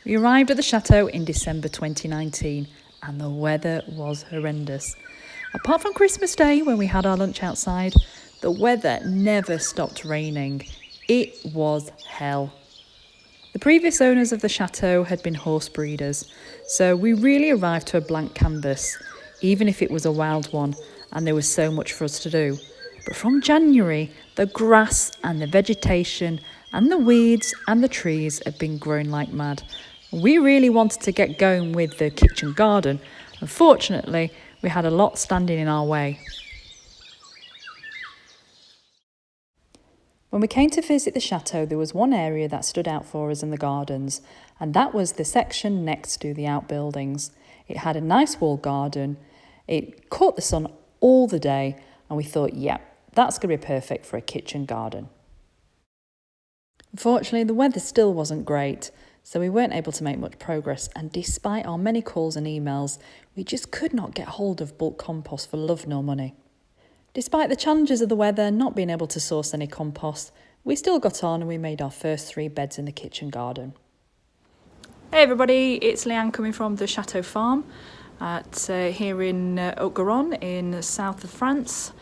We arrived at the Chateau in December 2019 and the weather was horrendous. Apart from Christmas Day when we had our lunch outside, the weather never stopped raining. It was hell. The previous owners of the Chateau had been horse breeders, so we really arrived to a blank canvas, even if it was a wild one, and there was so much for us to do. But from January, the grass and the vegetation and the weeds and the trees had been growing like mad. We really wanted to get going with the kitchen garden. Unfortunately, we had a lot standing in our way. When we came to visit the Chateau, there was one area that stood out for us in the gardens, and that was the section next to the outbuildings. It had a nice walled garden, it caught the sun all the day, and we thought, yeah, that's going to be perfect for a kitchen garden. Unfortunately, the weather still wasn't great, so we weren't able to make much progress, and despite our many calls and emails, we just could not get hold of bulk compost for love nor money. Despite the challenges of the weather not being able to source any compost, we still got on and we made our first 3 beds in the kitchen garden. Hey everybody, it's Leanne coming from the Chateau farm here in Haute-Garonne in the south of France.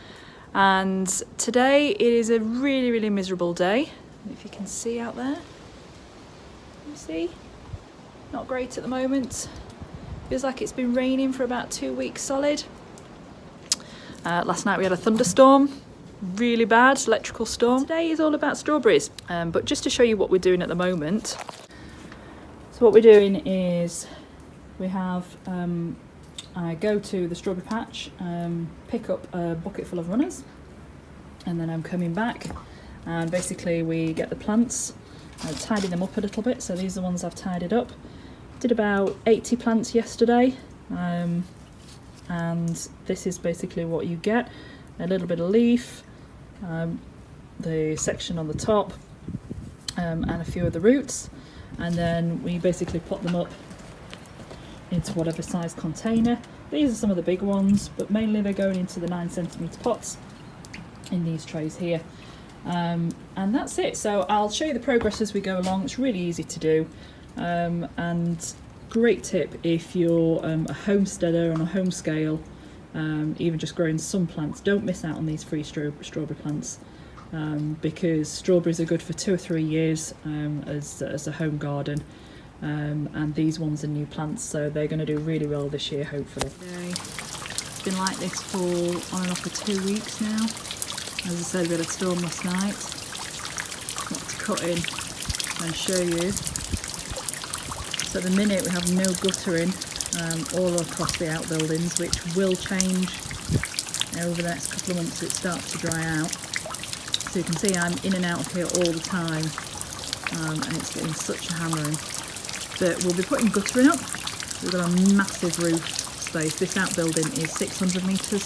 And today it is a really miserable day. If you can see out there, you see? Not great at the moment. Feels like it's been raining for about 2 weeks solid. Last night we had a thunderstorm, really bad electrical storm. Today is all about strawberries, but just to show you what we're doing at the moment. So what we're doing is we have, I go to the strawberry patch, pick up a bucket full of runners, and then I'm coming back and basically we get the plants, tidy them up a little bit. So these are the ones I've tidied up. Did about 80 plants yesterday. And this is basically what you get: a little bit of leaf, the section on the top, and a few of the roots, and then we basically put them up into whatever size container. These are some of the big ones, but mainly they're going into the 9cm pots in these trays here, and that's it. So I'll show you the progress as we go along. It's really easy to do, and great tip if you're a homesteader on a home scale, even just growing some plants. Don't miss out on these free strawberry plants, because strawberries are good for 2 or 3 years as a home garden, and these ones are new plants, so they're going to do really well this year, hopefully. It's been like this for on and off for 2 weeks now. As I said, we had a storm last night. Want to cut in and show you. So at the minute we have no guttering all across the outbuildings, which will change over the next couple of months. It starts to dry out. So you can see I'm in and out of here all the time, and it's getting such a hammering. But we'll be putting guttering up. We've got a massive roof space. This outbuilding is 600 metres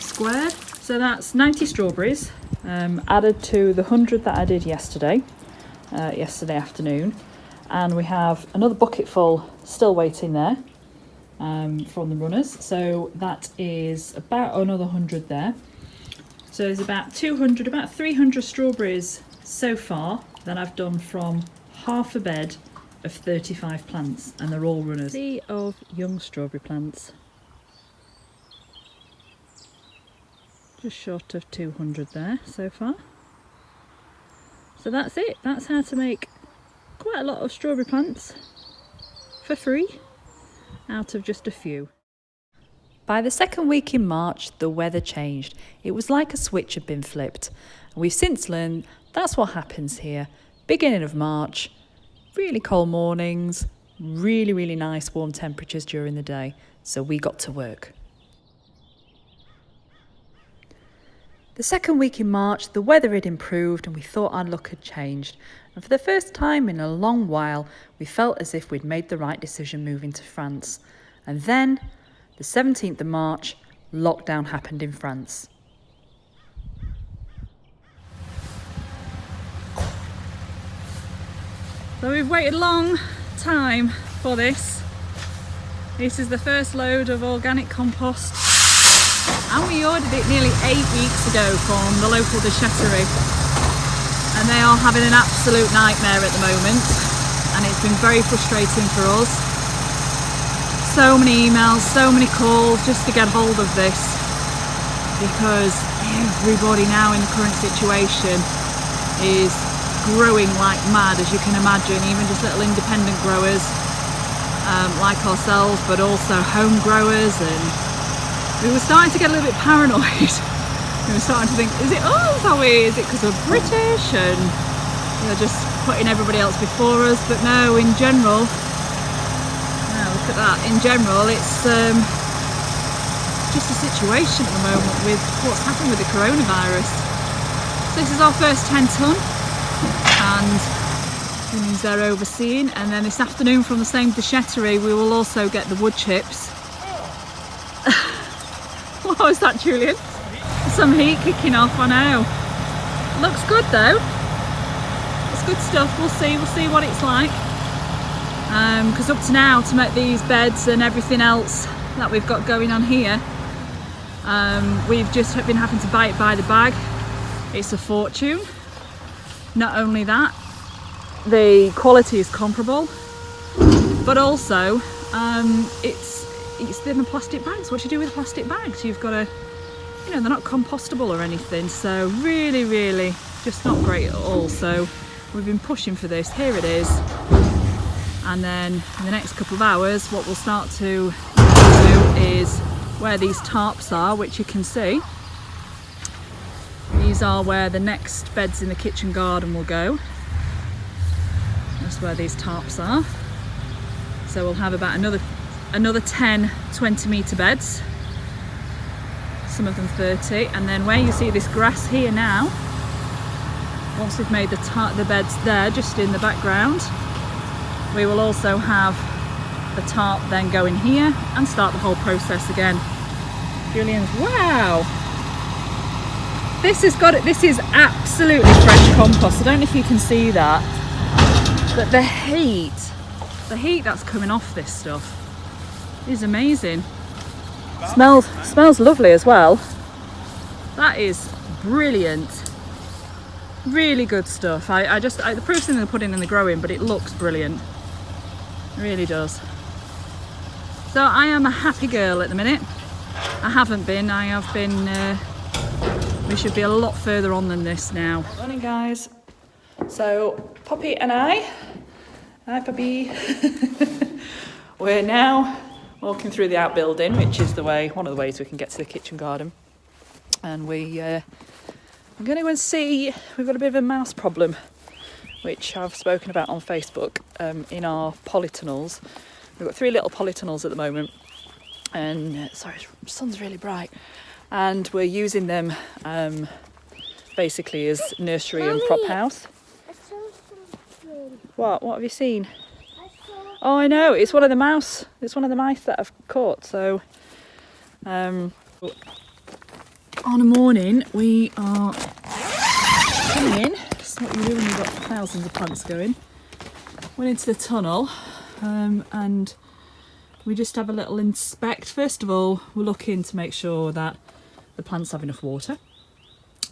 squared. So that's 90 strawberries added to the 100 that I did yesterday afternoon. And we have another bucket full still waiting there from the runners. So that is about another 100 there. So there's about 300 strawberries so far that I've done from half a bed of 35 plants, and they're all runners. Sea of young strawberry plants. Just short of 200 there so far. So that's it. That's how to make quite a lot of strawberry plants for free out of just a few. By the second week in March, the weather changed. It was like a switch had been flipped. And we've since learned that's what happens here. Beginning of March, really cold mornings, really nice warm temperatures during the day. So we got to work. The second week in March, the weather had improved and we thought our luck had changed. And for the first time in a long while, we felt as if we'd made the right decision moving to France. And then, the 17th of March, lockdown happened in France. So we've waited a long time for this. This is the first load of organic compost. And we ordered it nearly 8 weeks ago from the local Nursery, and they are having an absolute nightmare at the moment. And and it's been very frustrating for us. So many emails, so many calls just to get hold of this, because everybody now in the current situation is growing like mad, as you can imagine, even just little independent growers like ourselves, but also home growers, and we were starting to get a little bit paranoid. We were starting to think, is it us? Is it because we're British and they're just putting everybody else before us? But no, in general, look at that. In general, it's just a situation at the moment with what's happened with the coronavirus. So this is our first 10 ton, and it means they're overseeing. And then this afternoon from the same déchetterie, we will also get the wood chips. What was that, Julian? Some heat kicking off, I know. Looks good though. It's good stuff. We'll see what it's like. Because up to now, to make these beds and everything else that we've got going on here, we've just been having to buy it by the bag. It's a fortune. Not only that, the quality is comparable, but also it's in the plastic bags. What do you do with plastic bags? You've got to, they're not compostable or anything, so really just not great at all. So we've been pushing for this. Here it is. And then in the next couple of hours, what we'll start to do is where these tarps are, which you can see. These are where the next beds in the kitchen garden will go. That's where these tarps are. So we'll have about another 10 20-metre beds, some of them 30. And then where you see this grass here now, once we've made the beds there, just in the background, we will also have the tarp then go in here and start the whole process again. Julian's, wow! This is absolutely fresh compost. I don't know if you can see that, but the heat that's coming off this stuff is amazing. Smells lovely as well. That is brilliant. Really good stuff. The proof's in the pudding and the growing, but it looks brilliant. It really does. So I am a happy girl at the minute. I haven't been. I have been. We should be a lot further on than this now. Morning, guys. So Poppy and hi Poppy. We're now walking through the outbuilding, which is one of the ways we can get to the kitchen garden. And I'm going to go and see. We've got a bit of a mouse problem, which I've spoken about on Facebook, in our polytunnels. We've got 3 little polytunnels at the moment, and sorry, the sun's really bright, and we're using them basically as nursery and prop house. I saw something. What have you seen? Oh, I know, it's one of the mice that I've caught. So on a morning we are coming in. That's what you do when you've got thousands of plants going. Went into the tunnel, and we just have a little inspect. First of all, we're looking to make sure that the plants have enough water,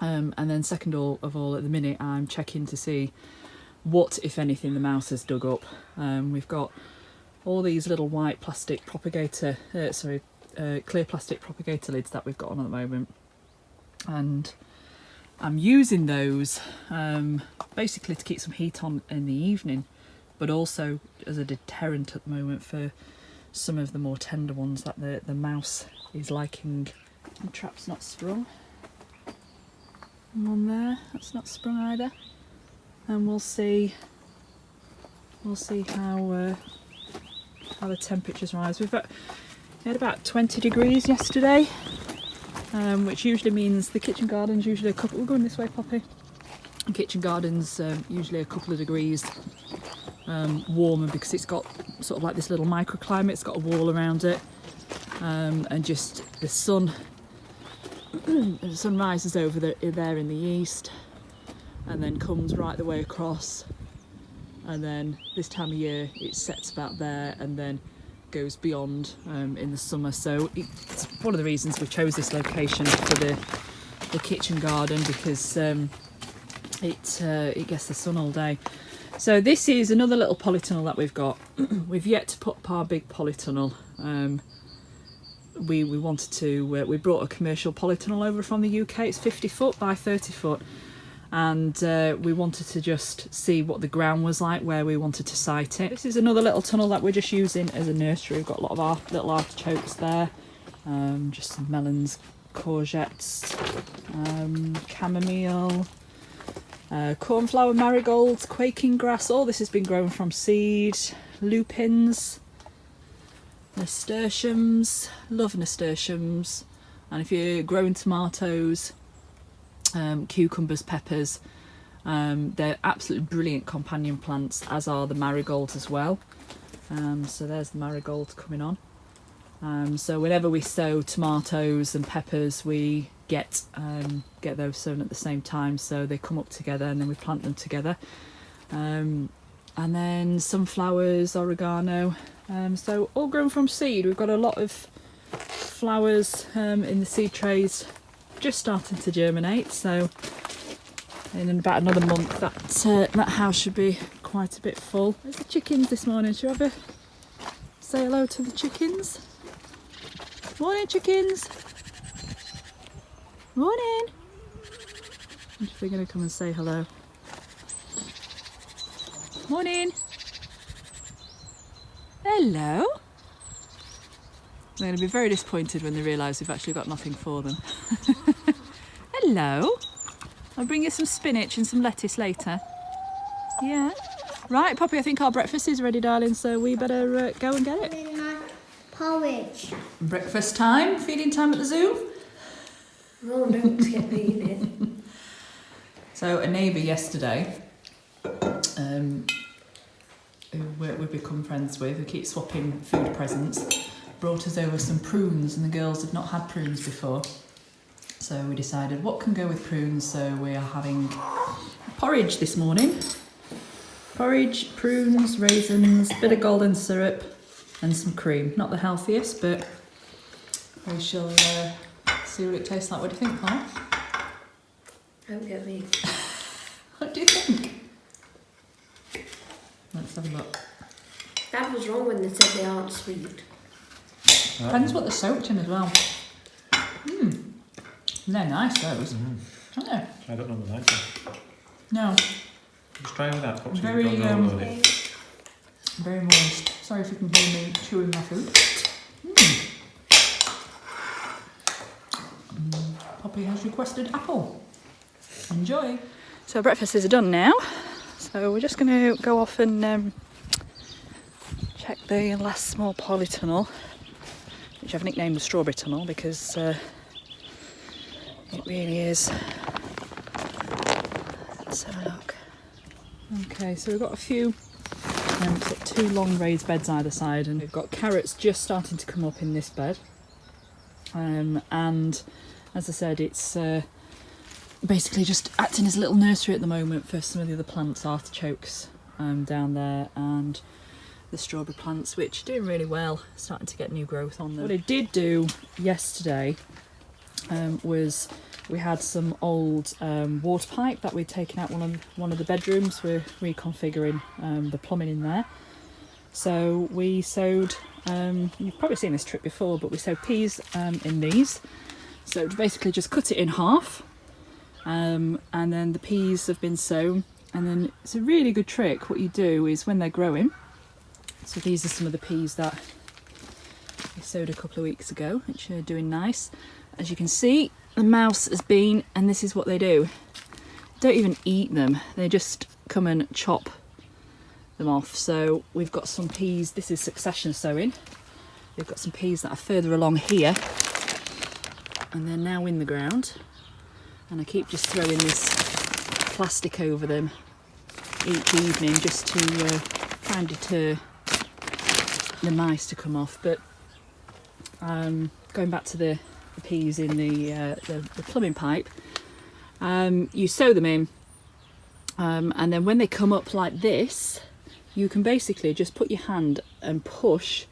and then second of all, at the minute I'm checking to see what, if anything, the mouse has dug up. We've got all these little white plastic propagator, clear plastic propagator lids that we've got on at the moment, and I'm using those basically to keep some heat on in the evening, but also as a deterrent at the moment for some of the more tender ones that the mouse is liking. The trap's not sprung. And one there, that's not sprung either. And we'll see how the temperatures rise. We had about 20 degrees yesterday, which usually means the kitchen garden's usually a couple. We're going this way, Poppy. The kitchen garden's usually a couple of degrees warmer, because it's got sort of like this little microclimate. It's got a wall around it, and just the sun. The sun rises over there in the east, and then comes right the way across, and then this time of year it sets about there and then goes beyond in the summer. So it's one of the reasons we chose this location for the kitchen garden, because it gets the sun all day. So this is another little polytunnel that we've got. We've yet to put up our big polytunnel. We wanted to, we brought a commercial polytunnel over from the UK. It's 50 foot by 30 foot. And we wanted to just see what the ground was like where we wanted to site it. This is another little tunnel that we're just using as a nursery. We've got a lot of our little artichokes there, just some melons, courgettes, chamomile, cornflower, marigolds, quaking grass. All this has been grown from seed, lupins, nasturtiums, love nasturtiums, and if you're growing tomatoes, cucumbers, peppers, they're absolutely brilliant companion plants, as are the marigolds as well. So there's the marigold coming on. So whenever we sow tomatoes and peppers, we get those sown at the same time, so they come up together and then we plant them together. And then sunflowers, oregano, so all grown from seed. We've got a lot of flowers in the seed trays just starting to germinate, so in about another month that house should be quite a bit full. There's the chickens this morning. Should we have a say hello to the chickens? Morning, chickens. Morning. I'm just going to come and say hello. Morning. Hello. They're going to be very disappointed when they realise we've actually got nothing for them. Hello. I'll bring you some spinach and some lettuce later. Yeah. Right, Poppy, I think our breakfast is ready, darling, so we better go and get it. Porridge. Breakfast time, feeding time at the zoo. No, don't get me in it. So a neighbour yesterday, who we've become friends with, who keeps swapping food presents, brought us over some prunes, and the girls have not had prunes before. So we decided what can go with prunes, so we are having porridge this morning. Porridge, prunes, raisins, bit of golden syrup and some cream. Not the healthiest, but we shall see what it tastes like. What do you think, Paul? Don't get me. What do you think? Let's have a look. Dad was wrong when they said they aren't sweet. Depends what they're soaked in as well. They're nice, those, aren't they? I don't normally like them. No, Just try with that. Very, very moist. Sorry if you can hear me chewing my food. Poppy has requested apple. Enjoy. So breakfast is done now. So we're just going to go off and check the last small polytunnel, which I've nicknamed the strawberry tunnel because it really is. Let's have a look. Okay, so we've got a few, two long raised beds either side, and we've got carrots just starting to come up in this bed. And as I said, it's basically just acting as a little nursery at the moment for some of the other plants, artichokes down there, and the strawberry plants, which are doing really well, starting to get new growth on them. What I did do yesterday was we had some old water pipe that we'd taken out one of the bedrooms. We're reconfiguring the plumbing in there. So we sowed, you've probably seen this trick before, but we sowed peas in these. So basically just cut it in half, and then the peas have been sown. And then it's a really good trick. What you do is when they're growing, so these are some of the peas that we sowed a couple of weeks ago, which are doing nice. As you can see, the mouse has been, and this is what they do. Don't even eat them, they just come and chop them off. So we've got some peas, this is succession sowing. We've got some peas that are further along here, and they're now in the ground. And I keep just throwing this plastic over them each evening just to try and deter the mice to come off. But going back to the peas in the plumbing pipe, you sow them in, and then when they come up like this, you can basically just put your hand and push,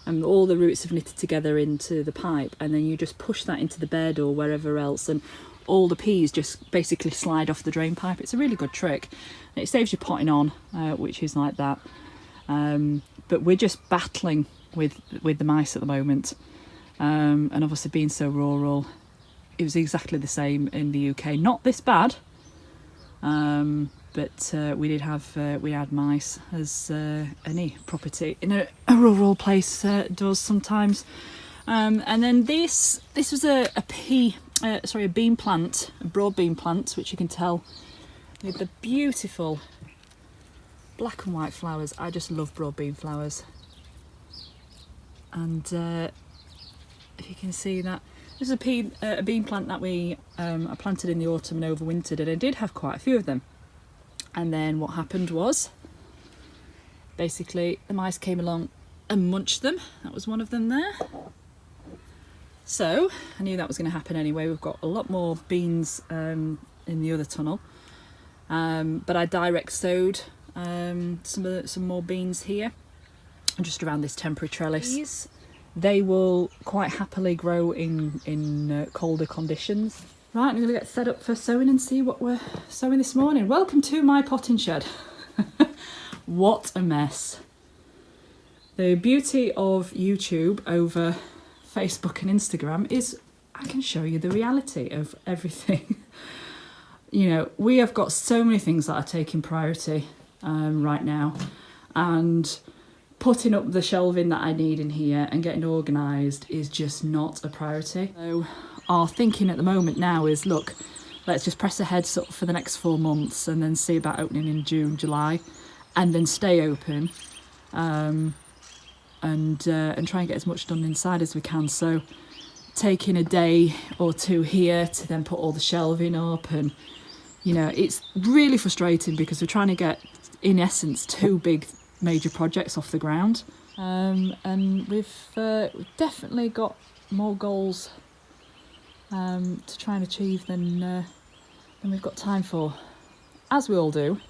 and all the roots have knitted together into the pipe, and then you just push that into the bed or wherever else. And all the peas just basically slide off the drain pipe. It's a really good trick. It saves you potting on, which is like that. But we're just battling with the mice at the moment. And obviously being so rural, it was exactly the same in the UK. Not this bad, but we had mice, as any property in a rural place does sometimes. And then this was a bean plant, a broad bean plant, which you can tell with the beautiful black and white flowers. I just love broad bean flowers. And if you can see that, this is a bean plant that I planted in the autumn and overwintered, and I did have quite a few of them. And then what happened was, basically the mice came along and munched them. That was one of them there. So I knew that was going to happen anyway. We've got a lot more beans in the other tunnel, but I direct sowed some more beans here, just around this temporary trellis. They will quite happily grow in colder conditions. Right, I'm going to get set up for sowing and see what we're sowing this morning. Welcome to my potting shed. What a mess. The beauty of YouTube over Facebook and Instagram is I can show you the reality of everything. You know, we have got so many things that are taking priority right now, and putting up the shelving that I need in here and getting organised is just not a priority. So our thinking at the moment now is, look, let's just press ahead sort of for the next 4 months and then see about opening in June, July, and then stay open, and try and get as much done inside as we can. So taking a day or two here to then put all the shelving up, and you know, it's really frustrating because we're trying to get, in essence, 2 big major projects off the ground, and we've definitely got more goals to try and achieve than we've got time for, as we all do,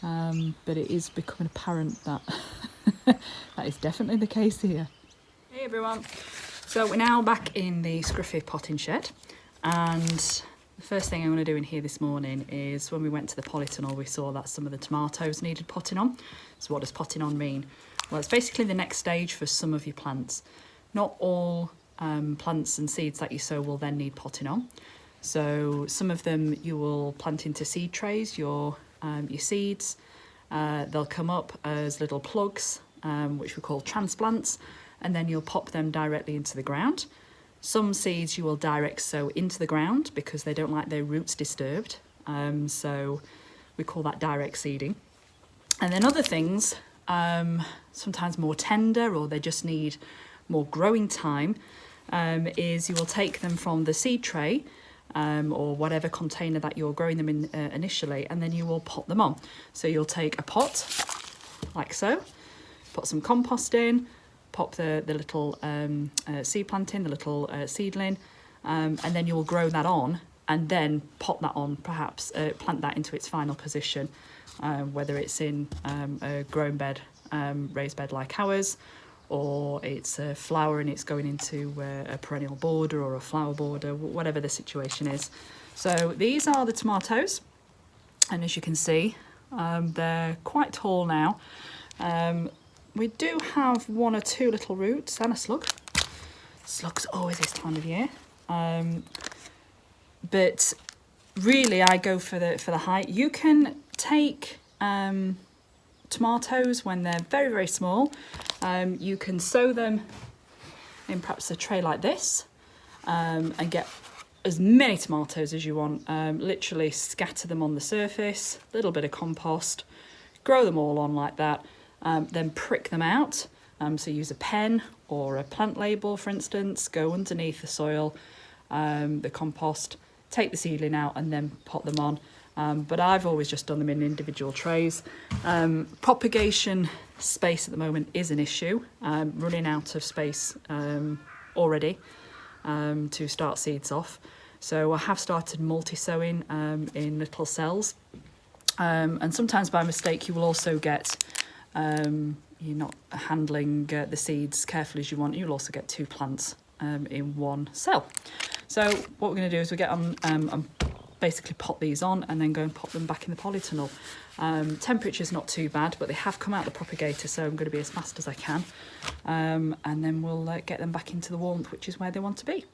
but it is becoming apparent that that is definitely the case here. Hey everyone, so we're now back in the scruffy potting shed, and the first thing I'm going to do in here this morning is, when we went to the polytunnel, we saw that some of the tomatoes needed potting on. So what does potting on mean? Well, it's basically the next stage for some of your plants. Not all plants and seeds that you sow will then need potting on. So some of them you will plant into seed trays, your seeds. They'll come up as little plugs, which we call transplants, and then you'll pop them directly into the ground. Some seeds you will direct sow into the ground because they don't like their roots disturbed, so we call that direct seeding. And then other things, sometimes more tender, or they just need more growing time, is you will take them from the seed tray, or whatever container that you're growing them in initially, and then you will pot them on. So you'll take a pot, like so, put some compost in, pop the little seed plant in, the little seedling, and then you'll grow that on, and then pot that on, perhaps plant that into its final position, whether it's in a growing bed, raised bed like ours, or it's a flower and it's going into a perennial border or a flower border, whatever the situation is. So these are the tomatoes, and as you can see, they're quite tall now. We do have 1 or 2 little roots and a slug. Slugs always this time of year, but really I go for the height. You can take tomatoes when they're very, very small. You can sow them in perhaps a tray like this, and get as many tomatoes as you want. Literally scatter them on the surface, a little bit of compost, grow them all on like that, then prick them out. So use a pen or a plant label, for instance, go underneath the soil, the compost, take the seedling out and then pot them on. But I've always just done them in individual trays. Propagation space at the moment is an issue. Running out of space already to start seeds off. So I have started multi-sowing in little cells. And sometimes by mistake you will also get, you're not handling the seeds carefully as you want, you'll also get 2 plants in one cell. So what we're going to do is we get on and basically pot these on and then go and pop them back in the polytunnel. Temperature's not too bad, but they have come out the propagator, so I'm going to be as fast as I can. And then we'll get them back into the warmth, which is where they want to be.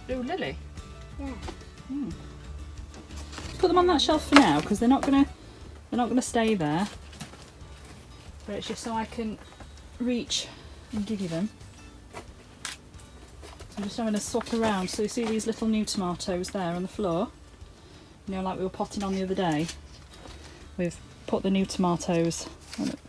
Blue lily? Yeah. Put them on that shelf for now because they're not gonna stay there. But it's just so I can reach and give you them. So I'm just having a swap around. So you see these little new tomatoes there on the floor? You know, like we were potting on the other day. We've put the new tomatoes.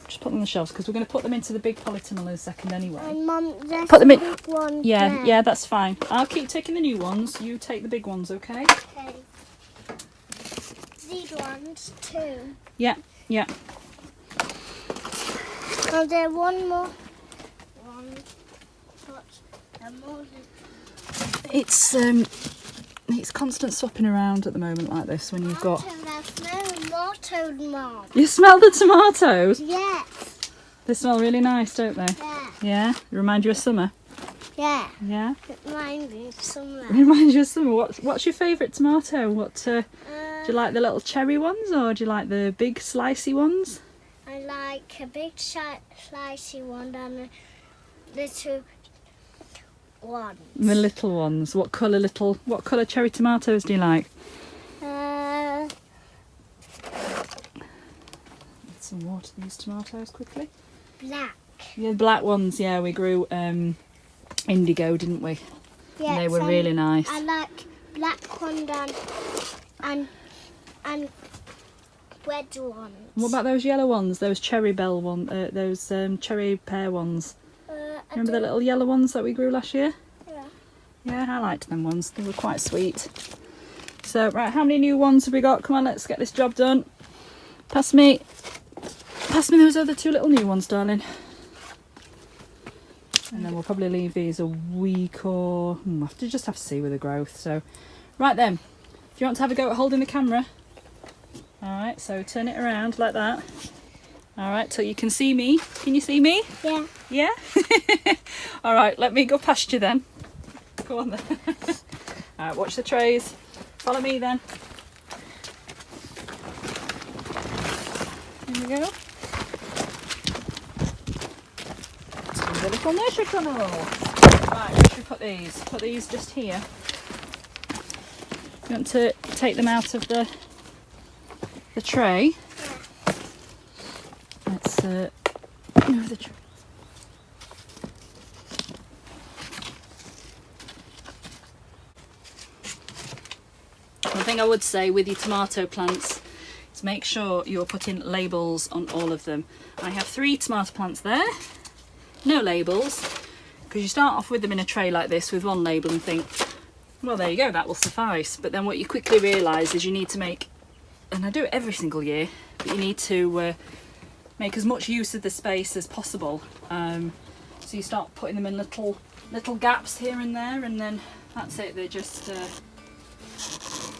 Just put them on the shelves because we're going to put them into the big polytunnel in a second anyway. And Mum, there's Put them in. big one Yeah, there. yeah, that's fine. I'll keep taking the new ones. You take the big ones, okay? Okay. These ones too. Yeah, yeah. Oh, there's one more. More. It's constant swapping around at the moment like this when you've got. There's no tomatoes, Mum. You smell the tomatoes? Yes. They smell really nice, don't they? Yeah. Yeah? Remind you of summer? Yeah. Yeah? It reminds me of summer. Remind you of summer. What's your favourite tomato? Do Do you like the little cherry ones or do you like the big slicey ones? I like a big slicey one and a little one. The little ones. What colour cherry tomatoes do you like? Uh, Get some water these tomatoes quickly. black. Yeah, the black ones, yeah, we grew indigo, didn't we? Yeah, And they were really nice. I like black one and red ones. What about those yellow ones? Those cherry bell those cherry pear ones. Remember the little yellow ones that we grew last year? Yeah. Yeah, I liked them ones. They were quite sweet. So, right, how many new ones have we got? Come on, let's get this job done. Pass me those other two little new ones, darling. And then we'll probably leave these a week or... have to see with the growth. So, right then. If you want to have a go at holding the camera. Alright, so turn it around like that. Alright, till you can see me. Can you see me? Yeah. Yeah? Alright, let me go past you then. Go on then. Alright, watch the trays. Follow me then. Here we go. To the little nursery tunnel. Right, where should we put these? Put these just here. You want to take them out of the tray. Let's move the tray. One thing I would say with your tomato plants is make sure you're putting labels on all of them. I have 3 tomato plants there, no labels, because you start off with them in a tray like this with one label and think, well, there you go, that will suffice. But then what you quickly realise is you need to make, and I do it every single year, but you need to make as much use of the space as possible. So you start putting them in little gaps here and there, and then that's it. They're just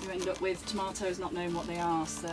you end up with tomatoes not knowing what they are. So